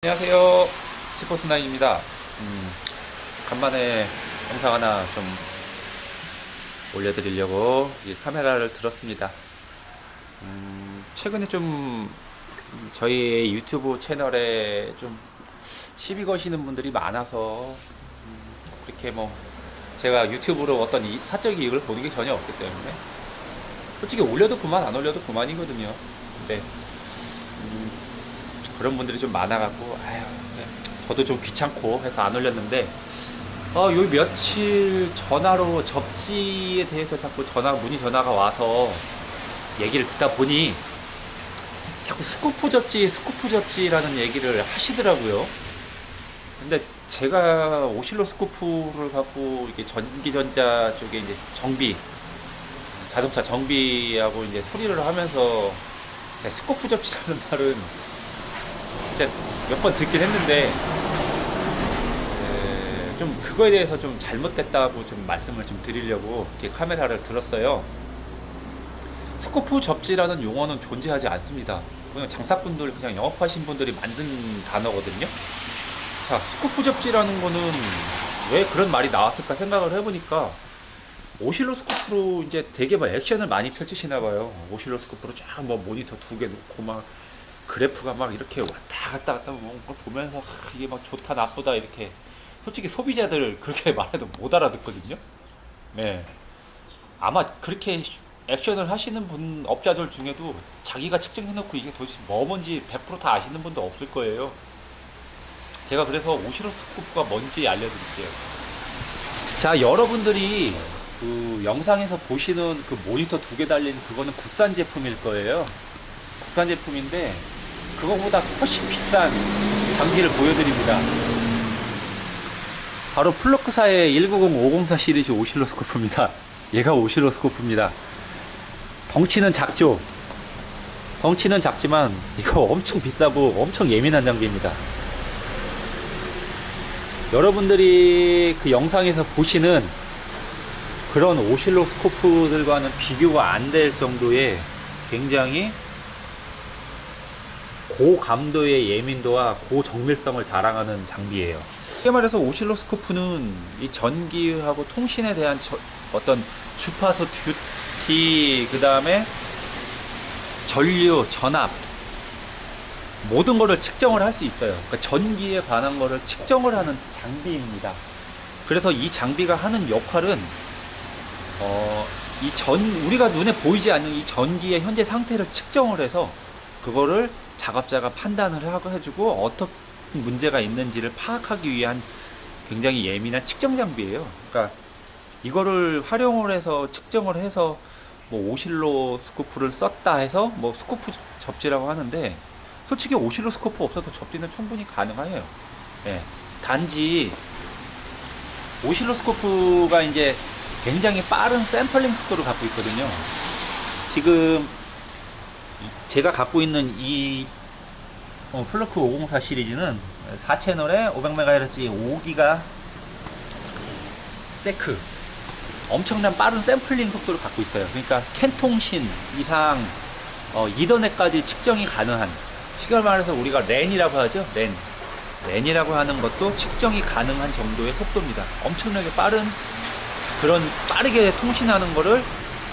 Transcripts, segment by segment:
안녕하세요, 스포츠나인입니다. 간만에 영상 하나 좀 올려드리려고 이 카메라를 들었습니다. 최근에 좀 저희 유튜브 채널에 좀 시비 거시는 분들이 많아서 그렇게 뭐 제가 유튜브로 어떤 사적 이익을 보는 게 전혀 없기 때문에 솔직히 올려도 그만 안 올려도 그만이거든요. 근데 그런 분들이 좀 많아갖고 저도 좀 귀찮고 해서 안 올렸는데 요 며칠 전화로 접지에 대해서 자꾸 문의 전화가 와서 얘기를 듣다 보니 자꾸 스쿠프 접지라는 얘기를 하시더라고요. 근데 제가 오실로스코프를 갖고 이게 전기전자 쪽에 이제 자동차 정비하고 이제 수리를 하면서 스코프 접지라는 말은 진짜 몇 번 듣긴 했는데 좀 그거에 대해서 좀 잘못됐다고 좀 말씀을 좀 드리려고 이렇게 카메라를 들었어요. 스코프 접지라는 용어는 존재하지 않습니다. 그냥 장사꾼들, 그냥 영업하신 분들이 만든 단어거든요. 자, 스코프 접지라는 거는 왜 그런 말이 나왔을까 생각을 해보니까 오실로스코프로 이제 되게 막 액션을 많이 펼치시나 봐요. 오실로스코프로 쫙 뭐 모니터 2개 놓고 막 그래프가 막 이렇게 왔다 갔다 뭐 보면서 이게 막 좋다 나쁘다 이렇게 솔직히 소비자들 그렇게 말해도 못 알아듣거든요. 네. 아마 그렇게 액션을 하시는 업자들 중에도 자기가 측정해놓고 이게 도대체 뭔지 100% 다 아시는 분도 없을 거예요. 제가 그래서 오실로스코프가 뭔지 알려드릴게요. 자, 여러분들이 그 영상에서 보시는 그 모니터 2개 달린 그거는 국산 제품일 거예요. 국산 제품인데 그거보다 훨씬 비싼 장비를 보여드립니다. 바로 플러크사의 190504 시리즈 오실로스코프입니다. 얘가 오실로스코프입니다. 덩치는 작죠. 덩치는 작지만 이거 엄청 비싸고 엄청 예민한 장비입니다. 여러분들이 그 영상에서 보시는 그런 오실로스코프들과는 비교가 안 될 정도의 굉장히 고감도의 예민도와 고정밀성을 자랑하는 장비예요. 쉽게 말해서 오실로스코프는 이 전기하고 통신에 대한 어떤 주파수 듀티, 그 다음에 전류, 전압 모든 거를 측정을 할 수 있어요. 그러니까 전기에 관한 거를 측정을 하는 장비입니다. 그래서 이 장비가 하는 역할은 우리가 눈에 보이지 않는 이 전기의 현재 상태를 측정을 해서 그거를 작업자가 판단을 해주고 어떤 문제가 있는지를 파악하기 위한 굉장히 예민한 측정 장비예요. 그러니까 이거를 활용을 해서 측정을 해서 뭐 오실로스코프를 썼다 해서 뭐 스코프 접지라고 하는데 솔직히 오실로스코프 없어도 접지는 충분히 가능해요. 예. 단지 오실로스코프가 이제 굉장히 빠른 샘플링 속도를 갖고 있거든요. 지금 제가 갖고 있는 이 플러크 504 시리즈는 4채널에 500MHz 5기가 세크 엄청난 빠른 샘플링 속도를 갖고 있어요. 그러니까 캔통신 이상 이더넷까지 측정이 가능한, 쉽게 말해서 우리가 랜이라고 하죠. 랜이라고 하는 것도 측정이 가능한 정도의 속도입니다. 엄청나게 빠르게 통신하는 거를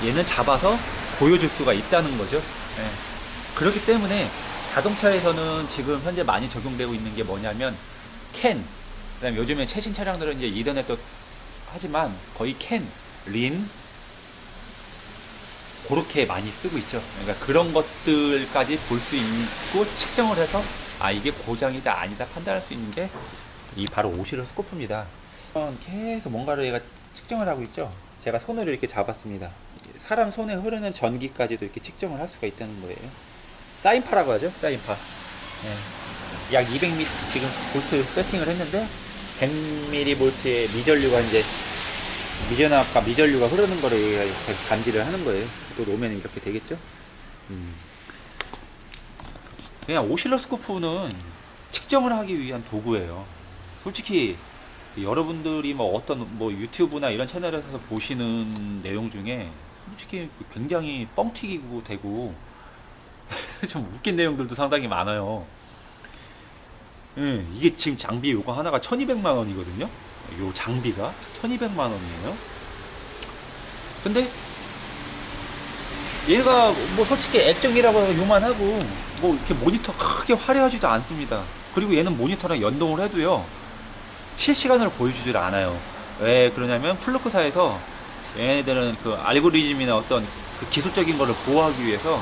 얘는 잡아서 보여줄 수가 있다는 거죠. 네. 그렇기 때문에 자동차에서는 지금 현재 많이 적용되고 있는 게 뭐냐면 그다음에 요즘에 최신 차량들은 이제 이더넷도 하지만 거의 린 그렇게 많이 쓰고 있죠. 그러니까 그런 것들까지 볼 수 있고 측정을 해서 이게 고장이다 아니다 판단할 수 있는 게 이 바로 오실로스코프입니다. 계속 뭔가를 얘가 측정을 하고 있죠. 제가 손으로 이렇게 잡았습니다. 사람 손에 흐르는 전기까지도 이렇게 측정을 할 수가 있다는 거예요. 사인파라고 하죠. 사인파. 네. 약 200mm 지금 볼트 세팅을 했는데 100mV의 미전류가 이제 미전류가 흐르는 거를 감지를 하는 거예요. 또 놓으면 이렇게 되겠죠. 그냥 오실로스코프는 측정을 하기 위한 도구예요. 솔직히 여러분들이 뭐 어떤 뭐 유튜브나 이런 채널에서 보시는 내용 중에 솔직히 굉장히 뻥튀기고 되고 좀 웃긴 내용들도 상당히 많아요. 예, 이게 지금 장비 요거 하나가 1200만 원이거든요. 요 장비가 1200만 원이에요. 근데 얘가 뭐 솔직히 액정이라고 해서 요만하고 뭐 이렇게 모니터 크게 화려하지도 않습니다. 그리고 얘는 모니터랑 연동을 해도요 실시간으로 보여주질 않아요. 왜 그러냐면 플루크사에서 얘네들은 그 알고리즘이나 어떤 그 기술적인 거를 보호하기 위해서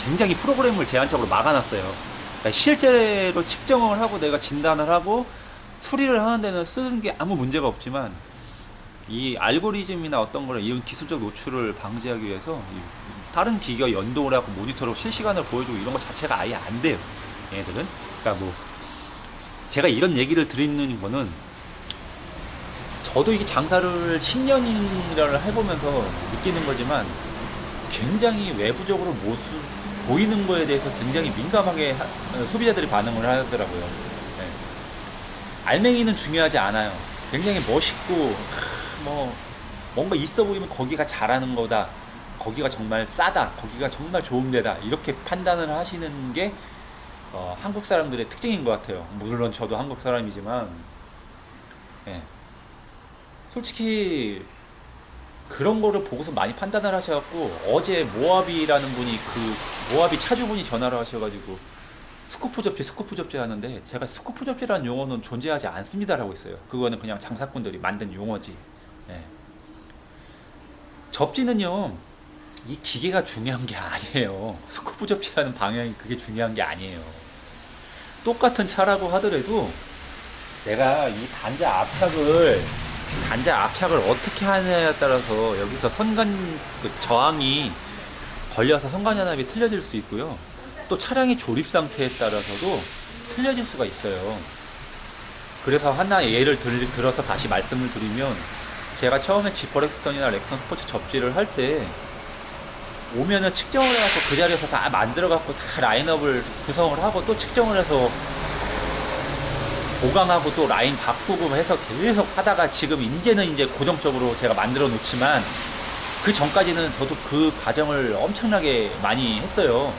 굉장히 프로그램을 제한적으로 막아놨어요. 그러니까 실제로 측정을 하고 내가 진단을 하고 수리를 하는 데는 쓰는 게 아무 문제가 없지만 이 알고리즘이나 어떤 거를 이런 기술적 노출을 방지하기 위해서 다른 기기와 연동을 하고 모니터로 실시간으로 보여주고 이런 것 자체가 아예 안 돼요. 얘네들은. 그러니까 뭐 제가 이런 얘기를 드리는 거는 저도 이게 장사를 10년이나 해보면서 느끼는 거지만 굉장히 외부적으로 모습 보이는 거에 대해서 굉장히 민감하게 소비자들이 반응을 하더라고요. 네. 알맹이는 중요하지 않아요. 굉장히 멋있고 뭐 뭔가 있어 보이면 거기가 잘하는 거다. 거기가 정말 싸다. 거기가 정말 좋은 데다. 이렇게 판단을 하시는 게 한국 사람들의 특징인 것 같아요. 물론 저도 한국 사람이지만 예. 솔직히 그런 거를 보고서 많이 판단을 하셔갖고 어제 모하비라는 분이 모하비 차주분이 전화를 하셔가지고 스코프 접지 하는데 제가 스코프 접지라는 용어는 존재하지 않습니다라고 했어요. 그거는 그냥 장사꾼들이 만든 용어지. 예. 접지는요 이 기계가 중요한 게 아니에요. 스코프 접지라는 방향이 그게 중요한 게 아니에요. 똑같은 차라고 하더라도 내가 이 단자 압착을 어떻게 하느냐에 따라서 여기서 저항이 걸려서 선간연합이 틀려질 수 있고요. 또 차량의 조립 상태에 따라서도 틀려질 수가 있어요. 그래서 하나 예를 들어서 다시 말씀을 드리면 제가 처음에 지퍼렉스턴이나 렉선 스포츠 접지를 할 때 오면은 측정을 해갖고 그 자리에서 다 만들어갖고 다 라인업을 구성을 하고 또 측정을 해서 보강하고 또 라인 바꾸고 해서 계속 하다가 지금 이제 고정적으로 제가 만들어 놓지만 그 전까지는 저도 그 과정을 엄청나게 많이 했어요.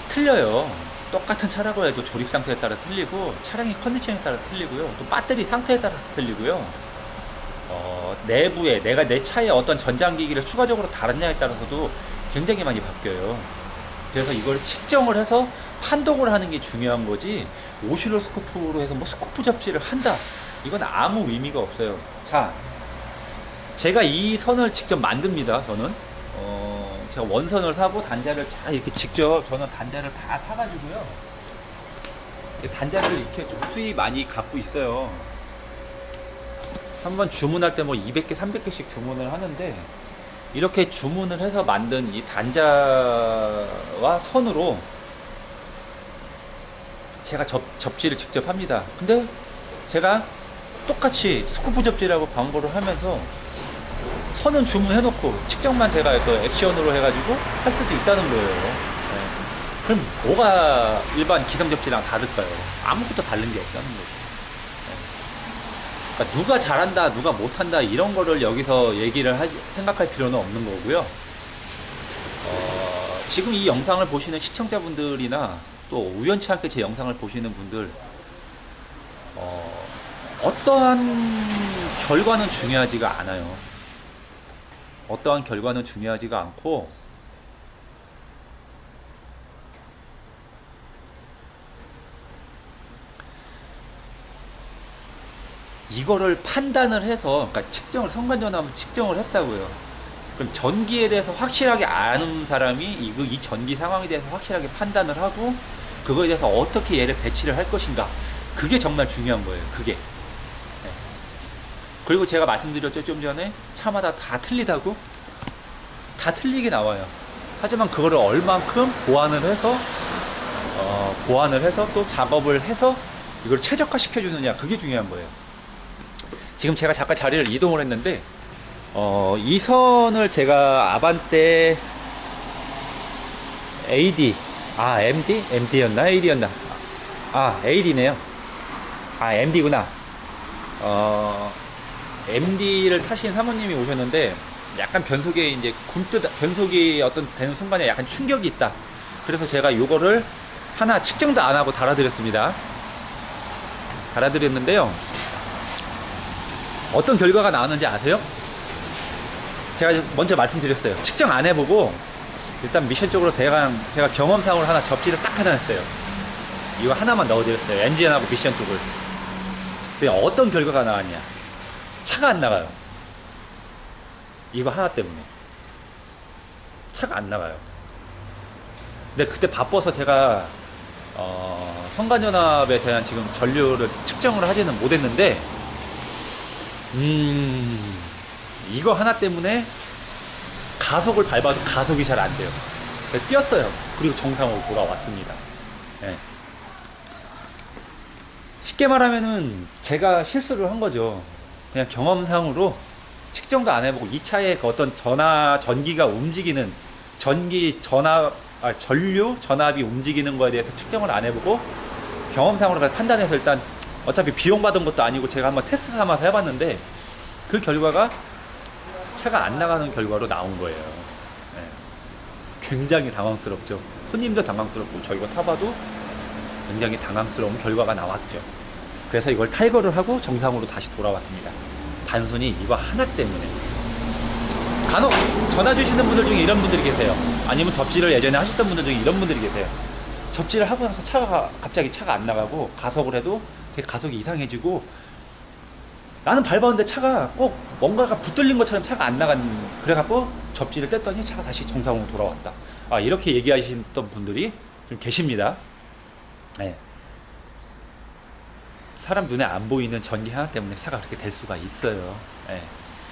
틀려요. 똑같은 차라고 해도 조립 상태에 따라 틀리고 차량의 컨디션에 따라 틀리고요. 또 배터리 상태에 따라서 틀리고요. 내부에 내가 내 차에 어떤 전장기기를 추가적으로 달았냐에 따라서도 굉장히 많이 바뀌어요. 그래서 이걸 측정을 해서 판독을 하는 게 중요한 거지 오실로스코프로 해서 뭐 스코프 접지를 한다 이건 아무 의미가 없어요. 자, 제가 이 선을 직접 만듭니다. 저는 제가 원선을 사고 단자를 잘 이렇게 직접 저는 단자를 다 사가지고요 단자를 이렇게 무수히 많이 갖고 있어요. 한번 주문할 때 뭐 200개 300개씩 주문을 하는데 이렇게 주문을 해서 만든 이 단자와 선으로 제가 접지를 직접 합니다. 근데 제가 똑같이 스쿠프 접지라고 광고를 하면서 선은 주문해놓고 측정만 제가 그 액션으로 해가지고 할 수도 있다는 거예요. 네. 그럼 뭐가 일반 기성 접지랑 다를까요? 아무것도 다른 게 없다는 거죠. 그러니까 누가 잘한다, 누가 못한다 이런 거를 여기서 생각할 필요는 없는 거고요. 지금 이 영상을 보시는 시청자분들이나 또 우연치 않게 제 영상을 보시는 분들 어떠한 결과는 중요하지가 않아요. 어떠한 결과는 중요하지가 않고 이거를 판단을 해서 그러니까 선간전압을 측정을 했다고요. 그럼 전기에 대해서 확실하게 아는 사람이 이 전기 상황에 대해서 확실하게 판단을 하고 그거에 대해서 어떻게 얘를 배치를 할 것인가 그게 정말 중요한 거예요. 그게 네. 그리고 제가 말씀드렸죠 좀 전에 차마다 다 틀리다고 다 틀리게 나와요. 하지만 그거를 얼만큼 보완을 해서 또 작업을 해서 이걸 최적화 시켜주느냐 그게 중요한 거예요. 지금 제가 잠깐 자리를 이동을 했는데 이 선을 제가 아반떼 AD MD였나 AD였나 AD네요. MD구나. MD를 타신 사모님이 오셨는데 약간 변속에 이제 변속이 어떤 되는 순간에 약간 충격이 있다. 그래서 제가 요거를 하나 측정도 안 하고 달아드렸습니다. 달아드렸는데요. 어떤 결과가 나왔는지 아세요? 제가 먼저 말씀드렸어요. 측정 안 해보고 일단 미션 쪽으로 대강 제가 경험상으로 하나 접지를 딱 하나 했어요. 이거 하나만 넣어드렸어요. 엔진하고 미션 쪽을. 근데 어떤 결과가 나왔냐? 차가 안 나가요. 이거 하나 때문에 차가 안 나가요. 근데 그때 바빠서 제가 성간전압에 대한 지금 전류를 측정을 하지는 못했는데 이거 하나 때문에 가속을 밟아도 가속이 잘 안 돼요. 그래서 뛰었어요. 그리고 정상으로 돌아왔습니다. 네. 쉽게 말하면은 제가 실수를 한 거죠. 그냥 경험상으로 측정도 안 해보고 이 차의 그 어떤 전기가 움직이는 전류 전압이 움직이는 거에 대해서 측정을 안 해보고 경험상으로 판단해서 일단 어차피 비용 받은 것도 아니고 제가 한번 테스트 삼아서 해봤는데 그 결과가 차가 안 나가는 결과로 나온 거예요. 네. 굉장히 당황스럽죠. 손님도 당황스럽고 저희가 타봐도 굉장히 당황스러운 결과가 나왔죠. 그래서 이걸 탈거를 하고 정상으로 다시 돌아왔습니다. 단순히 이거 하나 때문에. 간혹 전화 주시는 분들 중에 이런 분들이 계세요. 아니면 접지를 예전에 하셨던 분들 중에 이런 분들이 계세요. 접지를 하고 나서 갑자기 차가 안 나가고 가속을 해도 되게 가속이 이상해지고 나는 밟았는데 차가 꼭 뭔가가 붙들린 것처럼 차가 안 나간, 그래갖고 접지를 뗐더니 차가 다시 정상으로 돌아왔다. 이렇게 얘기하시던 분들이 좀 계십니다. 네. 사람 눈에 안 보이는 전기 하나 때문에 차가 그렇게 될 수가 있어요. 네.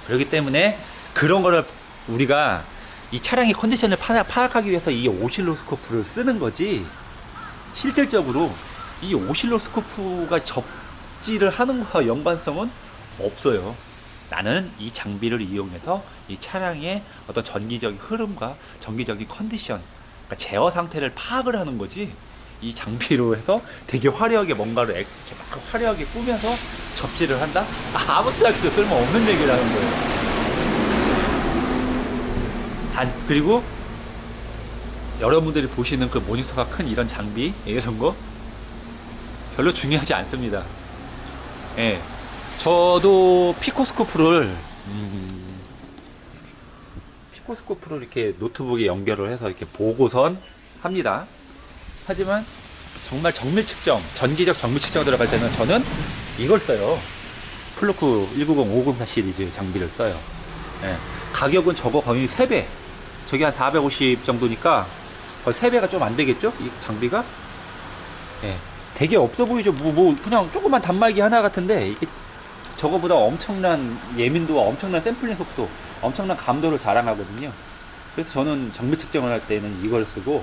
그렇기 때문에 그런 거를 우리가 이 차량의 컨디션을 파악하기 위해서 이 오실로스코프를 쓰는 거지, 실질적으로 이 오실로스코프가 접지를 하는 거와 연관성은 없어요. 나는 이 장비를 이용해서 이 차량의 어떤 전기적인 흐름과 전기적인 컨디션, 그러니까 제어 상태를 파악을 하는 거지, 이 장비로 해서 되게 화려하게 뭔가를 이렇게 막 화려하게 꾸며서 접지를 한다? 아무짝도 쓸모없는 얘기를 하는 거예요. 그리고 여러분들이 보시는 그 모니터가 큰 이런 장비, 이런 거 별로 중요하지 않습니다. 예. 저도 피코스코프를 이렇게 노트북에 연결을 해서 이렇게 보고선 합니다. 하지만 정말 정밀 측정, 전기적 정밀 측정 들어갈 때는 저는 이걸 써요. 플루크 190-504 시리즈 장비를 써요. 예. 가격은 저거 거의 3배. 저게 한 450 정도니까 거의 3배가 좀 안 되겠죠? 이 장비가? 예. 되게 없어 보이죠? 그냥 조그만 단말기 하나 같은데, 이게 저거보다 엄청난 예민도와 엄청난 샘플링 속도, 엄청난 감도를 자랑하거든요. 그래서 저는 정밀 측정을 할 때는 이걸 쓰고,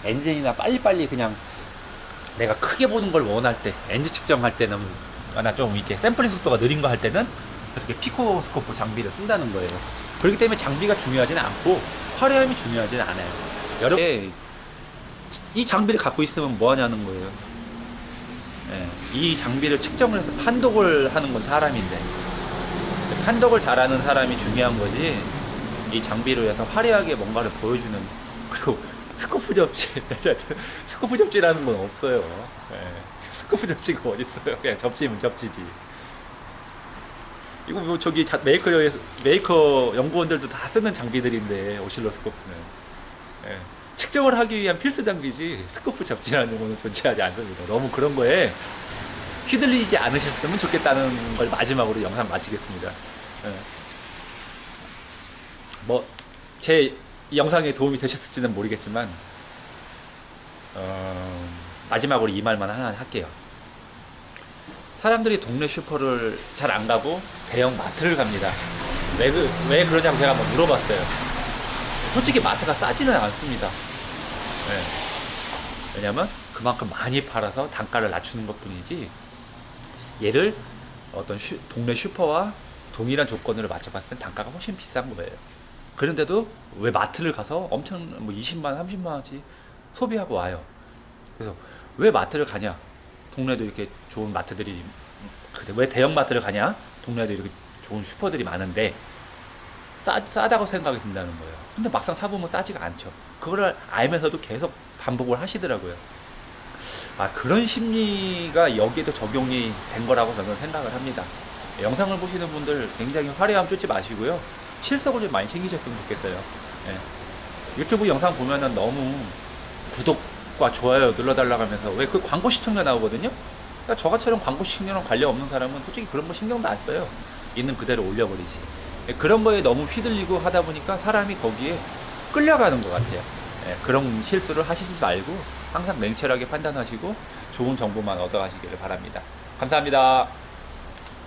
엔진이나 빨리빨리 그냥 내가 크게 보는 걸 원할 때, 엔진 측정할 때는 좀 이렇게 샘플링 속도가 느린 거 할 때는 그렇게 피코스코프 장비를 쓴다는 거예요. 그렇기 때문에 장비가 중요하지는 않고 화려함이 중요하지는 않아요. 여러분, 이 장비를 갖고 있으면 뭐 하냐는 거예요. 예, 이 장비를 측정을 해서 판독을 하는 건 사람인데, 판독을 잘하는 사람이 중요한 거지, 이 장비로 해서 화려하게 뭔가를 보여주는, 그리고 스코프 접지, 스코프 접지라는 건 없어요. 예, 스코프 접지가 어딨어요. 그냥 접지면 접지지. 이거 뭐 저기 메이커 연구원들도 다 쓰는 장비들인데, 오실로스코프는. 예, 측정을 하기 위한 필수 장비지 스코프 접지라는 거는 존재하지 않습니다. 너무 그런 거에 휘둘리지 않으셨으면 좋겠다는 걸 마지막으로 영상 마치겠습니다. 예. 뭐 제 영상에 도움이 되셨을지는 모르겠지만 마지막으로 이 말만 하나 할게요. 사람들이 동네 슈퍼를 잘 안 가고 대형 마트를 갑니다. 왜 그러냐고 제가 한번 물어봤어요. 솔직히 마트가 싸지는 않습니다. 네. 왜냐면 그만큼 많이 팔아서 단가를 낮추는 것 뿐이지, 얘를 어떤 동네 슈퍼와 동일한 조건으로 맞춰봤을 때 단가가 훨씬 비싼 거예요. 그런데도 왜 마트를 가서 엄청 20만 30만 원씩 소비하고 와요. 그래서 왜 마트를 가냐? 동네도 이렇게 좋은 마트들이, 왜 대형 마트를 가냐? 동네도 이렇게 좋은 슈퍼들이 많은데 싸다고 생각이 든다는 거예요. 근데 막상 사보면 싸지가 않죠. 그거를 알면서도 계속 반복을 하시더라고요. 아, 그런 심리가 여기에도 적용이 된 거라고 저는 생각을 합니다. 영상을 보시는 분들 굉장히 화려함 쫓지 마시고요. 실속을 좀 많이 챙기셨으면 좋겠어요. 예. 유튜브 영상 보면은 너무 구독과 좋아요 눌러달라고 하면서 왜 그 광고 시청자 나오거든요? 그러니까 저같처럼 광고 시청자랑 관련 없는 사람은 솔직히 그런 거 신경도 안 써요. 있는 그대로 올려버리지. 예, 그런 거에 너무 휘둘리고 하다 보니까 사람이 거기에 끌려가는 것 같아요. 예, 그런 실수를 하시지 말고 항상 냉철하게 판단하시고 좋은 정보만 얻어가시기를 바랍니다. 감사합니다.